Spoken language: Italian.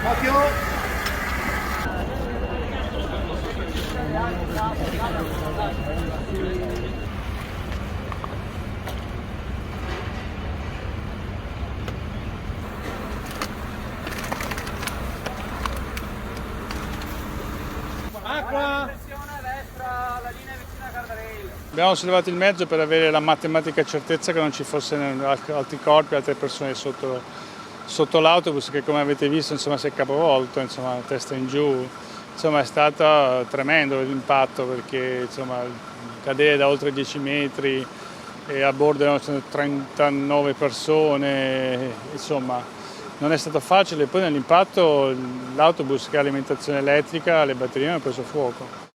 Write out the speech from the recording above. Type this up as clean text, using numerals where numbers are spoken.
Occhio! Acqua! Abbiamo sollevato il mezzo per avere la matematica certezza che non ci fossero altri corpi, altre persone sotto l'autobus che, come avete visto, insomma, si è capovolto, insomma, testa in giù. Insomma, è stato tremendo l'impatto perché, insomma, cadere da oltre 10 metri e a bordo erano 39 persone, insomma, non è stato facile. Poi nell'impatto l'autobus che ha alimentazione elettrica, le batterie hanno preso fuoco.